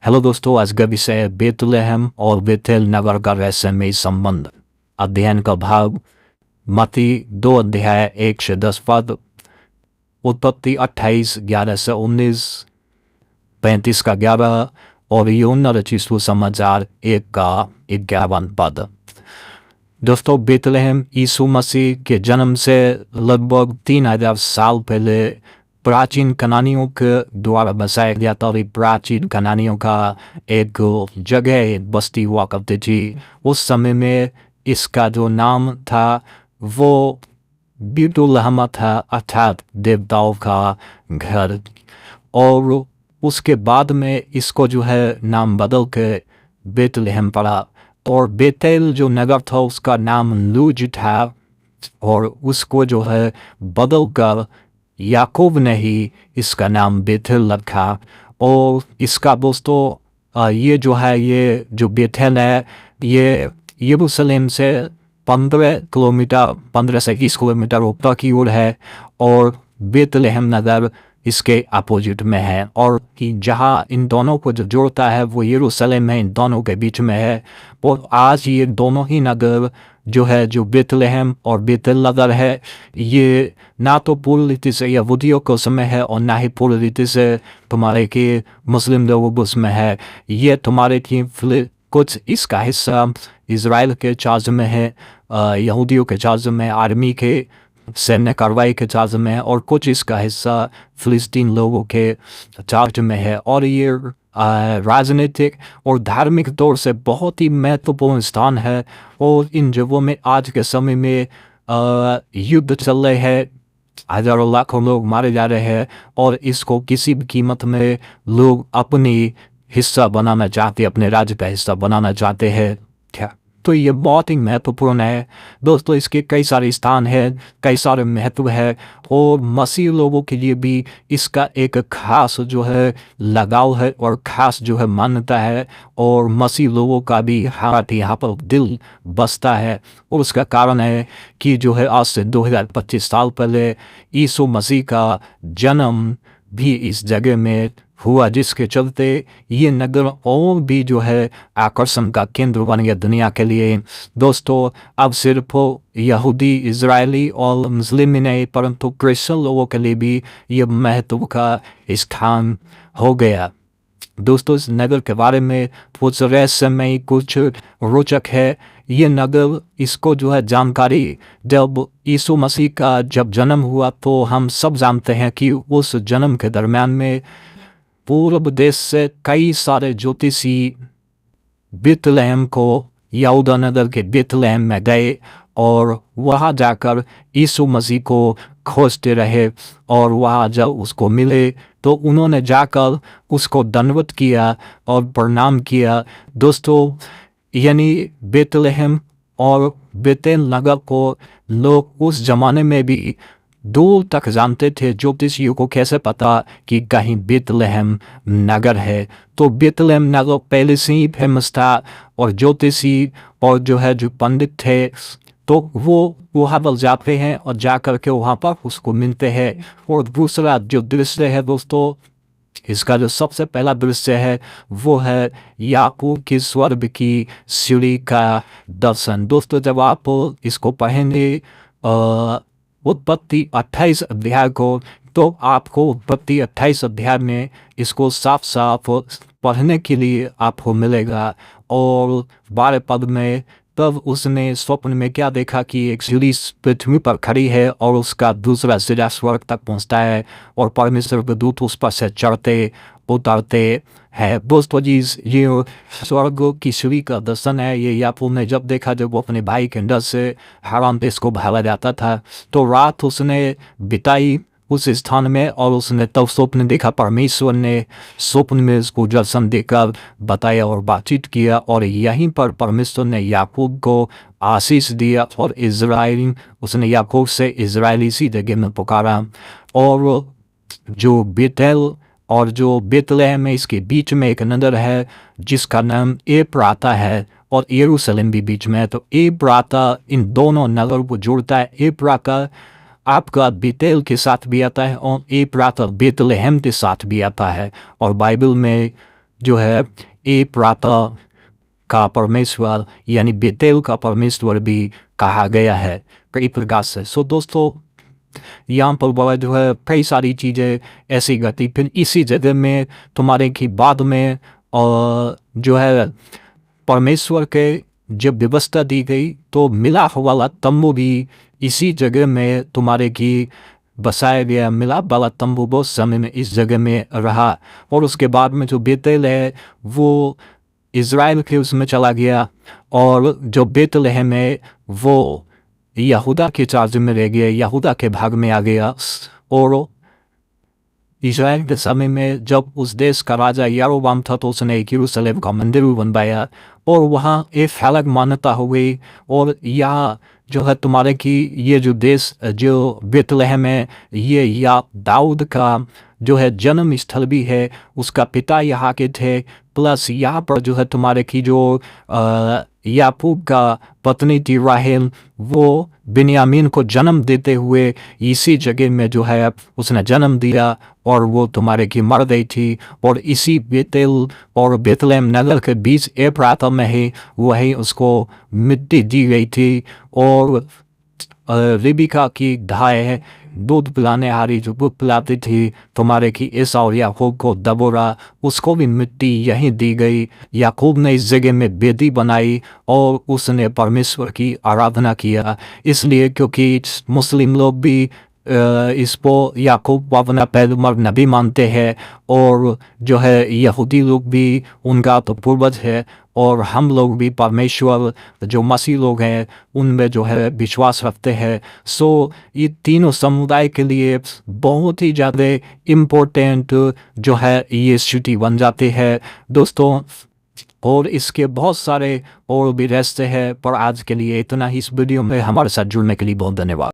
Hello दोस्तों, आज का विषय है बेतलेहम और बेथेल नगर का रहस्यमय संबंध। अध्ययन का भाग मत्ती 2 अध्याय 1 से 10 पद, उत्पत्ति 28 11 से 19, 35 का 11 और यूहन्ना रचित सुसमाचार 1 का 51 पद। दोस्तों, बेतलेहम यीशु मसीह के जन्म से लगभग 3000 साल पहले प्राचीन कनानियों के द्वारा बसाया गया था। प्राचीन कनानियों का एक जगह, एक बस्ती हुआ करती थी। उस समय में इसका जो नाम था वो बेतुलहम था, अर्थात देवताओं का घर। और उसके बाद में इसको जो है नाम बदल के बेतलेहम पड़ा। और बेतेल जो नगर था उसका नाम लूज था, और उसको जो है बदल कर याकूब ने ही इसका नाम बेथेल रखा। और इसका दोस्तों ये जो बेथेल है, ये यरूशलेम से 15 से 20 किलोमीटर ऊपर की ओर है। और बेतलेहम नगर इसके अपोजिट में है, और कि जहाँ इन दोनों को जो जोड़ता है वो यरूशलेम में इन दोनों के बीच में है। और आज ये दोनों ही नगर जो बेतलेहम और बेतेल नगर है, ये ना तो पूर्ण रीति से यहूदियों को समय है और ना ही पूर्ण रीति से तुम्हारे के मुस्लिम लोगों को समय है। ये तुम्हारे की कुछ इसका हिस्सा इज़राइल के चार्ज में है, यहूदियों के चार्ज में, आर्मी के सैन्य कार्रवाई के चार्ज में है, और कुछ इसका हिस्सा फिलिस्तीन लोगों के चार्ज में है। और ये राजनीतिक और धार्मिक तौर से बहुत ही महत्वपूर्ण स्थान है। और इन जगहों में आज के समय में युद्ध चल रहे हैं, हजारों लाखों लोग मारे जा रहे हैं, और इसको किसी भी कीमत में लोग अपनी हिस्सा बनाना चाहते, अपने राज्य का हिस्सा बनाना चाहते हैं। क्या तो ये बहुत ही महत्वपूर्ण है दोस्तों। इसके कई सारे स्थान हैं, कई सारे महत्व है, और मसीह लोगों के लिए भी इसका एक खास जो है लगाव है और खास जो है मान्यता है। और मसीह लोगों का भी हाथ यहाँ पर दिल बसता है। और उसका कारण है कि जो है आज से 2025 साल पहले यीशु मसीह का जन्म भी इस जगह में हुआ, जिसके चलते ये नगर और भी जो है आकर्षण का केंद्र बन गया दुनिया के लिए। दोस्तों, अब सिर्फ यहूदी, इजरायली और मुस्लिम ही नहीं, परंतु क्रिश्चियन लोगों के लिए भी ये महत्व का स्थान हो गया। दोस्तों, इस नगर के बारे में कुछ रहस्यमय, कुछ रोचक है। ये नगर, इसको जो है जानकारी, जब यीशु मसीह का जब जन्म हुआ तो हम सब जानते हैं कि उस जन्म के दरम्यान में पूर्व देश से कई सारे ज्योतिषी बेतलेहम को, यहूदा नगर के बेतलेहम में गए और वहाँ जाकर यीशु मसीह को खोजते रहे। और वहाँ जब उसको मिले तो उन्होंने जाकर उसको दंडवत किया और प्रणाम किया। दोस्तों, यानी बेतलेहम और बेतेल नगर को लोग उस जमाने में भी दूर तक जानते थे। ज्योतिषियों को कैसे पता कि कहीं बेतलेहम नगर है? तो बेतलेहम नगर पहले से ही फेमस था, और ज्योतिषी और जो पंडित थे तो वो वहाँ पर जाते हैं और जा कर के वहाँ पर उसको मिलते हैं। और दूसरा जो दृश्य है दोस्तों, इसका जो सबसे पहला दृश्य है वो है याकूब की स्वर्ग की सीढ़ी का दर्शन। दोस्तों, जब आप इसको पढ़ेंगे उत्पत्ति 28 अध्याय को, तो आपको उत्पत्ति 28 अध्याय में इसको साफ साफ पढ़ने के लिए आपको मिलेगा। और 12 पद में, तब उसने स्वप्न में क्या देखा कि एक सीढ़ी पृथ्वी पर खड़ी है और उसका दूसरा सिरा स्वर्ग तक पहुंचता है, और परमेश्वर के दूत उस पर से चढ़ते उतरते हैं। दोस्तों जी, ये स्वर्ग की सीढ़ी का दर्शन है। ये याकूब ने जब देखा, जब वो अपने भाई के डर से हारान देश को भागा जाता था, तो रात उसने बिताई उस स्थान में, और उसने तब स्वप्न देखा। परमेश्वर ने स्वप्न में उसको दर्शन देकर बताया और बातचीत किया, और यहीं पर परमेश्वर ने याकूब को आशीष दिया, और उसने याकूब से इजराइली सी जगह में पुकारा। और जो बेतेल और जो बेतलेहम है, इसके बीच में एक नगर है जिसका नाम एप्राता है, और यरूशलेम भी बीच में है। तो एप्राता इन दोनों नगर को जोड़ता है। एप्राता आपका बेतेल के साथ भी आता है, और एप्राता बेतलेहम के साथ भी आता है। और बाइबल में जो है एफ्राता का परमेश्वर यानी बेतेल का परमेश्वर भी कहा गया है कई प्रकार से। सो दोस्तों यहाँ पर बोला जो है कई सारी चीज़ें ऐसी घटी, फिर इसी जगह में तुम्हारे की बाद में और जो है परमेश्वर के जब व्यवस्था दी गई तो मिलाप वाला तंबू भी इसी जगह में तुम्हारे की बसाया गया। मिलाप वाला तंबू बहुत समय में इस जगह में रहा और उसके बाद में जो बेतेल है वो इज़राइल के उसमें चला गया और जो बेतलहम है वो यहूदा के चार्ज में रह गया, यहूदा के भाग में आ गया। और इज़राइल के समय में जब उस देश का राजा यारोबाम था तो उसने यरूशलेम का मंदिर बनवाया और वहाँ एक अलग मान्यता हो गई। और यहाँ जो है तुम्हारे की ये जो देश जो बेतलहम है ये या दाऊद का जो है जन्म स्थल भी है, उसका पिता यहाँ के थे। प्लस यहाँ पर जो है तुम्हारे की जो याकूब का पत्नी थी राहेल वो बिन्यामीन को जन्म देते हुए इसी जगह में जो है उसने जन्म दिया और वो तुम्हारे की मर गई थी। और इसी बेतेल और बेतलहम नगर के बीच एफ्राता में ही वही उसको मिट्टी दी गई थी। और रिबिका की गाय दूध पिलाने हारी जो दूध पिलाती थी तुम्हारे की एसाव और याकूब को दबोरा, उसको भी मिट्टी यहीं दी गई। याकूब ने इस जगह में बेदी बनाई और उसने परमेश्वर की आराधना किया, इसलिए क्योंकि मुस्लिम लोग भी इसको याकूब अपना पैगंबर नबी मानते हैं और जो है यहूदी लोग भी उनका तो पूर्वज है और हम लोग भी परमेश्वर जो मसीह लोग हैं उनमें जो है विश्वास रखते हैं। सो ये तीनों समुदाय के लिए बहुत ही ज़्यादा इम्पोर्टेंट जो है ये छुट्टी बन जाती है दोस्तों। और इसके बहुत सारे और भी रहस्य हैं, पर आज के लिए इतना ही। इस वीडियो में हमारे साथ जुड़ने के लिए बहुत धन्यवाद।